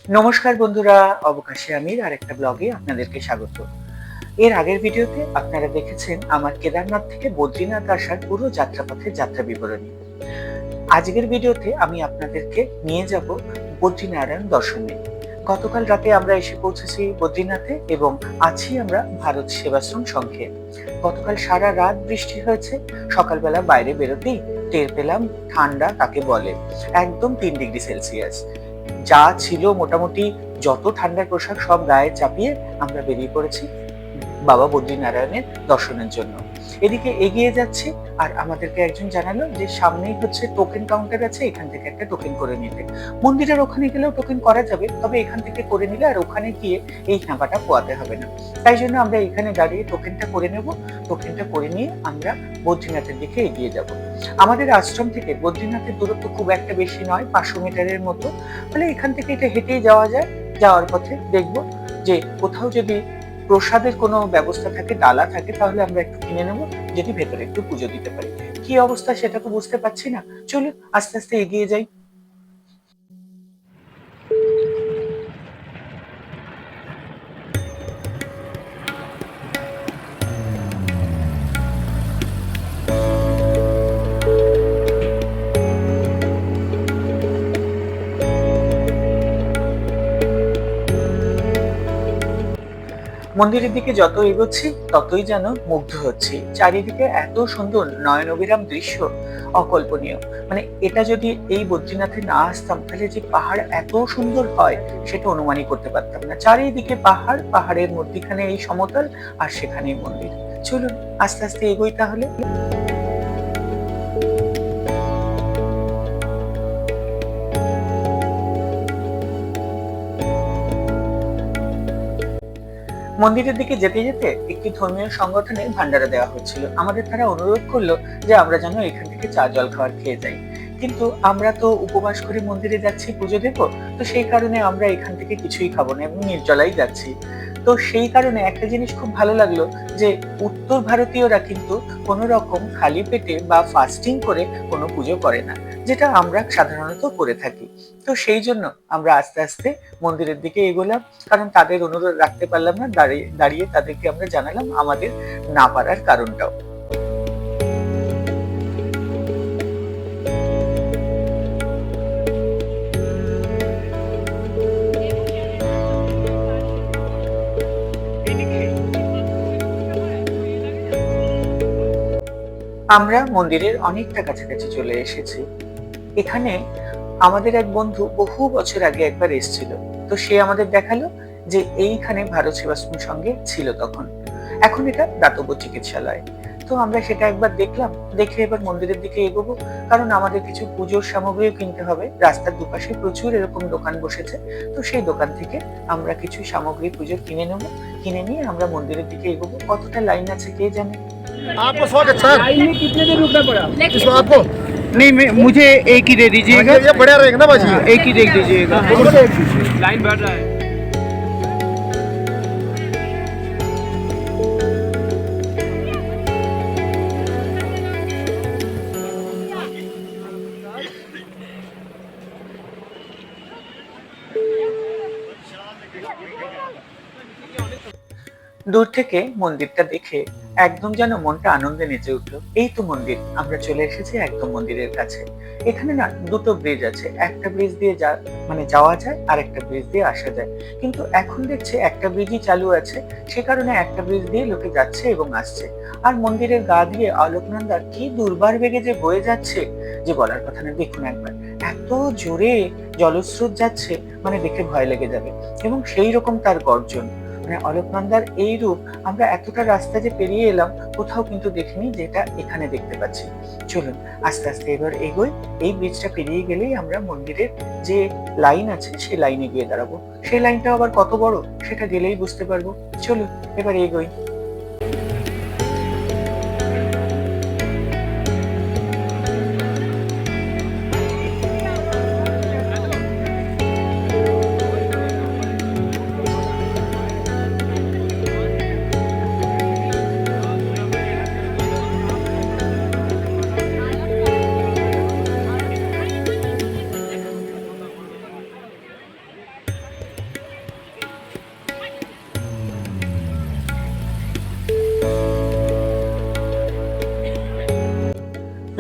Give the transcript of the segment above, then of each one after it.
নমস্কার বন্ধুরা, অবকাশে আমির আরেকটা ব্লগে আপনাদেরকে স্বাগত। এর আগের ভিডিওতে আপনারা দেখেছেন আমার কেদারনাথ থেকে বদ্রীনাথ আসার পুরো যাত্রাপথের যাত্রা বিবরণী। আজকের ভিডিওতে আমি আপনাদেরকে নিয়ে যাব বদ্রীনারায়ণ দর্শনে। গতকাল রাতে আমরা এসে পৌঁছেছি বদ্রীনাথে এবং আছি আমরা ভারত সেবাশ্রম সংঘে। গতকাল সারা রাত বৃষ্টি হয়েছে, সকালবেলা বাইরে বেরোতেই টের পেলাম ঠান্ডা কাকে বলে, একদম 3 ডিগ্রি সেলসিয়াস। যা ছিল মোটামুটি যত ঠান্ডার পোশাক সব গায়ে চাপিয়ে আমরা বেরিয়ে পড়েছি বাবা বদ্রীনারায়ণের দর্শনের জন্য। এদিকে এগিয়ে যাচ্ছি আর আমাদেরকে একজন জানালো যে সামনেই হচ্ছে টোকেন কাউন্টার আছে, এখান থেকে একটা টোকেন করে নিতে। মন্দিরের ওখানে গেলেও টোকেন করা যাবে, তবে এখান থেকে করে নিলে আর ওখানে গিয়ে এই হ্যাঁপাটা পোয়াতে হবে না। তাই জন্য আমরা এখানে দাঁড়িয়ে টোকেনটা করে নেব। টোকেনটা করে নিয়ে আমরা বদ্রীনাথের দিকে এগিয়ে যাব। আমাদের আশ্রম থেকে বদ্রীনাথের দূরত্ব খুব একটা বেশি নয়, 500 মিটারের মতো। ফলে এখান থেকে এটা হেঁটেই যাওয়া যায়। যাওয়ার পথে দেখব যে কোথাও যদি প্রসাদের কোনো ব্যবস্থা থাকে, ডালা থাকে, তাহলে আমরা একটু কিনে নেব, যদি ভেতরে একটু পুজো দিতে পারি। কি অবস্থা সেটা তো বুঝতে পারছি না, চলুন আস্তে আস্তে এগিয়ে যাই। মন্দিরের দিকে যত এগোচ্ছি ততই যেন মুগ্ধ হচ্ছি। চারিদিকে এত সুন্দর নয়নবিরাম দৃশ্য, অকল্পনীয়। মানে এটা যদি এই বদ্রীনাথে না আসতাম তাহলে যে পাহাড় এত সুন্দর হয় সেটা অনুমানই করতে পারতাম না। চারিদিকে পাহাড়, পাহাড়ের মধ্যিখানে এই সমতল, আর সেখানেই মন্দির। চলুন আস্তে আস্তে এগোই তাহলে। মন্দিরের দিকে যেতে যেতে একটি ধর্মীয় সংগঠনে ভান্ডারা দেওয়া হচ্ছিল। আমাদের তারা অনুরোধ করলো যে আমরা যেন এখান থেকে চা জল খাবার খেয়ে যাই, কিন্তু আমরা তো উপবাস করে মন্দিরে যাচ্ছি পুজো দেব, তো সেই কারণে আমরা এখান থেকে কিছুই খাবো না এবং নির্জলাই যাচ্ছি। তো সেই কারণে একটা জিনিস খুব ভালো লাগলো যে উত্তর ভারতীয়রা কিন্তু কোনো রকম খালি পেটে বা ফাস্টিং করে কোনো পুজো করে না, যেটা আমরা সাধারণত করে থাকি। তো সেই জন্য আমরা আস্তে আস্তে মন্দিরের দিকে এগোলাম, কারণ তাদের অনুরোধ রাখতে পারলাম না। দাঁড়িয়ে দাঁড়িয়ে তাদেরকে আমরা জানালাম আমাদের না পারার কারণটাও। আমরা মন্দিরের অনেকটা কাছাকাছি চলে এসেছি। এখানে আমাদের এক বন্ধু বহু বছর আগে একবার এসেছিল। তো সে আমাদের দেখালো যে এইখানে ভারত সেবাশ্রম সঙ্গে ছিল তখন। এখন এটা দাতব্য চিকিৎসালয়। তো আমরা সেটা একবার দেখলাম, দেখে এবার মন্দিরের দিকে এগোবো, কারণ আমাদের কিছু পুজোর সামগ্রীও কিনতে হবে। রাস্তার দুপাশে প্রচুর এরকম দোকান বসেছে, তো সেই দোকান থেকে আমরা কিছু সামগ্রী পুজোর কিনে নেবো। কিনে নিয়ে আমরা মন্দিরের দিকে এগোবো। কতটা লাইন আছে কে জানে। आपको स्वागत सर। लाइन में कितने देर रुकना पड़ा? इसको आपको नहीं मुझे एक ही दे दीजिएगा। ये बढ़िया रहेगा ना बाजी। एक ही दे दीजिएगा। लाइन बढ़ रहा है। দূর থেকে মন্দিরটা দেখে একদম যেন মনটা আনন্দে নেচে উঠলো। এই তো মন্দির, আমরা চলে এসেছি একদম মন্দিরের কাছে। এখানে না দুটো ব্রিজ আছে, একটা ব্রিজ দিয়ে যাওয়া যায় আর একটা ব্রিজ দিয়ে আসা যায়। কিন্তু এখন দেখছে একটা ব্রিজই চালু আছে, সে কারণে একটা ব্রিজ দিয়ে লোকে যাচ্ছে এবং আসছে। আর মন্দিরের গা দিয়ে অলোকনন্দা কি দুর্বার বেগে যে বয়ে যাচ্ছে যে বলার কথা না। দেখুন একবার, এত জোরে জলস্রোত যাচ্ছে, মানে দেখে ভয় লেগে যাবে। এবং সেই রকম তার গর্জন, মানে অলোকনন্দার এই রূপ আমরা এতটা রাস্তা যে পেরিয়ে এলাম কোথাও কিন্তু দেখিনি, যেটা এখানে দেখতে পাচ্ছি। চলুন আস্তে আস্তে এবার এগোই। এই ব্রিজটা পেরিয়ে গেলেই আমরা মন্দিরের যে লাইন আছে সেই লাইনে গিয়ে দাঁড়াবো। সেই লাইনটা আবার কত বড় সেটা গেলেই বুঝতে পারবো। চলুন এবার এগোই।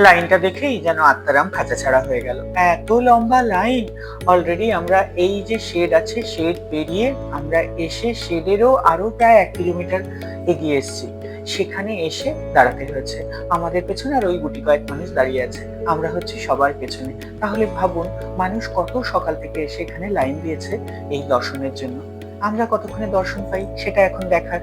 লাইনটা দেখেই যেন আত্মারাম খাঁচা ছাড়া হয়ে গেল। এত লম্বা লাইন! অলরেডি আমরা এই যে শেড আছে, শেড পেরিয়ে আমরা এসে শেডেরও আরো প্রায় 1 কিলোমিটার এগিয়ে এসেছি। সেখানে এসে দাঁড়াতে হয়েছে। আমাদের পেছনে আর ওই গুটি কয়েক মানুষ দাঁড়িয়ে আছে, আমরা হচ্ছে সবার পেছনে। তাহলে ভাবুন, মানুষ কত সকাল থেকে এসে এখানে লাইন দিয়েছে এই দর্শনের জন্য। আমরা কতক্ষণে দর্শন পাই সেটা এখন দেখার।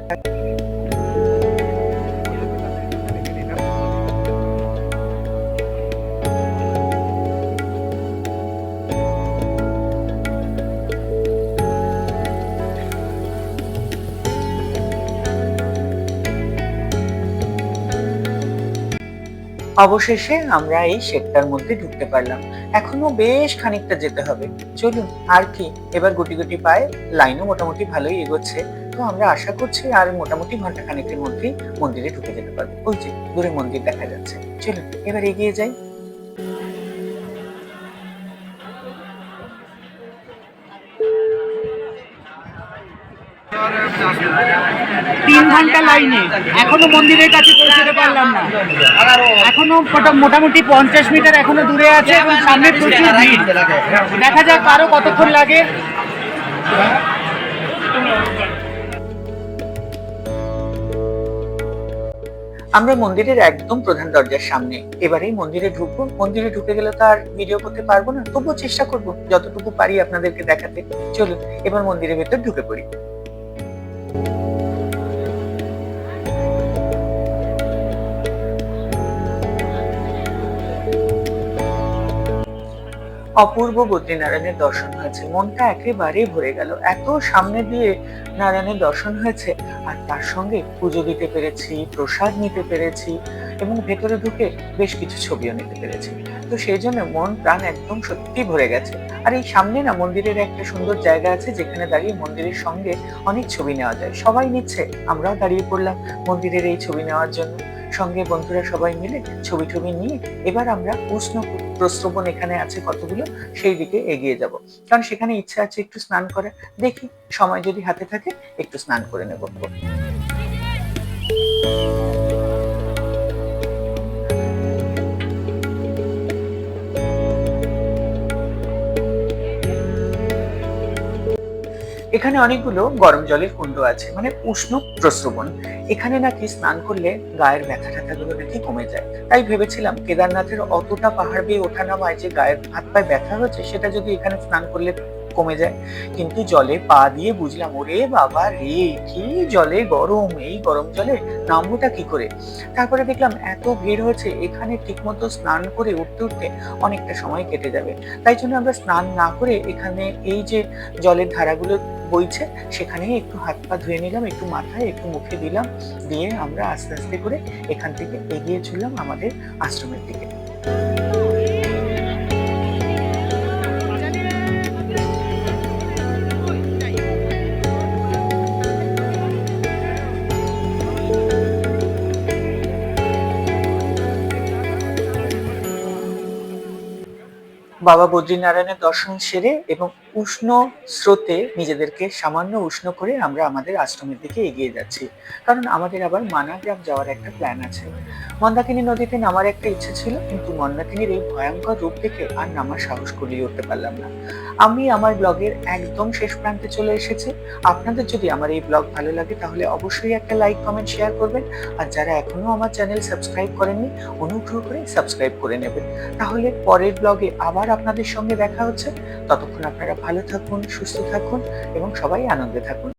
অবশেষে আমরা এই শেডটার মধ্যে ঢুকতে পারলাম। এখনো বেশ খানিকটা যেতে হবে। চলুন, আর কি, এবার গুটি গুটি পায়ে, লাইনও মোটামুটি ভালোই এগোচ্ছে। তো আমরা আশা করছি আর মোটামুটি ঘন্টা খানেকের মধ্যেই মন্দিরে ঢুকে যেতে পারবো। ওই যে দূরে মন্দির দেখা যাচ্ছে। চলুন এবার এগিয়ে যাই। 3 ঘন্টা লাইনে এখনো মন্দিরের কাছে পৌঁছতে পারলাম না। এখনো মোটামুটি 50 মিটার এখনো দূরে আছে এবং সামনে প্রচুর ভিড়। দেখা যাক আরো কতক্ষণ লাগে। আমরা মন্দিরের একদম প্রধান দরজার সামনে। এবারেই মন্দিরে ঢুকবো। মন্দিরে ঢুকে গেলে তো আর ভিডিও করতে পারবো না, তবুও চেষ্টা করব যতটুকু পারি আপনাদেরকে দেখাতে। চলুন এবার মন্দিরের ভেতর ঢুকে পড়ি। অপূর্ব বদ্রীনারায়ণের দর্শন হয়েছে, মনটা একেবারে ভরে গেল। এত সামনে দিয়ে নারায়ণের দর্শন হয়েছে, আর তার সঙ্গে পুজো দিতে পেরেছি, প্রসাদ নিতে পেরেছি এবং ভেতরে ঢুকে বেশ কিছু ছবিও নিতে পেরেছি। তো সেই জন্য মন প্রাণ একদম সত্যি ভরে গেছে। আর এই সামনে না মন্দিরের একটা সুন্দর জায়গা আছে, যেখানে দাঁড়িয়ে মন্দিরের সঙ্গে অনেক ছবি নেওয়া যায়। সবাই নিচ্ছে, আমরাও দাঁড়িয়ে পড়লাম মন্দিরের এই ছবি নেওয়ার জন্য। সঙ্গে বন্ধুরা সবাই মিলে ছবি টবি নিয়ে এবার আমরা উষ্ণ প্রস্রবণ এখানে আছে কতগুলো, সেই দিকে এগিয়ে যাব। কারণ সেখানে ইচ্ছা আছে একটু স্নান করা। দেখি সময় যদি হাতে থাকে একটু স্নান করে নেব। এখানে অনেকগুলো গরম জলের কুণ্ড আছে, মানে উষ্ণ প্রস্রবণ। এখানে নাকি স্নান করলে গায়ের ব্যথা ট্যাথাগুলো নাকি কমে যায়। তাই ভেবেছিলাম কেদারনাথের অতটা পাহাড় বেয়ে ওঠা নামায় যে গায়ের হাত পায়ে ব্যথা হচ্ছে, সেটা যদি এখানে স্নান করলে কমে যায়। কিন্তু জলে পা দিয়ে বুঝলাম, ওরে বাবা রে, কি জলে গরম! এই গরম জলে নামবোটা কি করে? তারপরে দেখলাম এত ভিড় হয়েছে, এখানে ঠিকমতো স্নান করে উঠতে উঠতে অনেকটা সময় কেটে যাবে। তাই জন্য আমরা স্নান না করে এখানে এই যে জলের ধারাগুলো বইছে সেখানেই একটু হাত পা ধুয়ে নিলাম, একটু মাথায় একটু মুখে দিলাম, দিয়ে আমরা আস্তে আস্তে করে এখান থেকে এগিয়ে চললাম আমাদের আশ্রমের দিকে। বাবা বদ্রীনারায়ণের দর্শন সেরে এবং উষ্ণ স্রোতে নিজেদেরকে সামান্য উষ্ণ করে আমরা আমাদের আশ্রমের দিকে এগিয়ে যাচ্ছি। কারণ আমাদের আবার মানাগ্রাম যাওয়ার একটা প্ল্যান আছে। মন্দাকিনী নদীতে নামার একটা ইচ্ছে ছিল, কিন্তু মন্দাকিনীর এই ভয়ঙ্কর রূপ দেখে আর নামার সাহস কুলিয়ে উঠতে পারলাম না। আমি আমার ব্লগের একদম শেষ প্রান্তে চলে এসেছি। আপনাদের যদি আমার এই ব্লগ ভালো লাগে তাহলে অবশ্যই একটা লাইক, কমেন্ট, শেয়ার করবেন। আর যারা এখনো আমার চ্যানেল সাবস্ক্রাইব করেননি, অনুগ্রহ করে সাবস্ক্রাইব করে নেবেন। তাহলে পরের ব্লগে আবার আপনাদের সঙ্গে দেখা হচ্ছে। ততক্ষণ আপনারা ভালো থাকুন, সুস্থ থাকুন এবং সবাই আনন্দে থাকুন।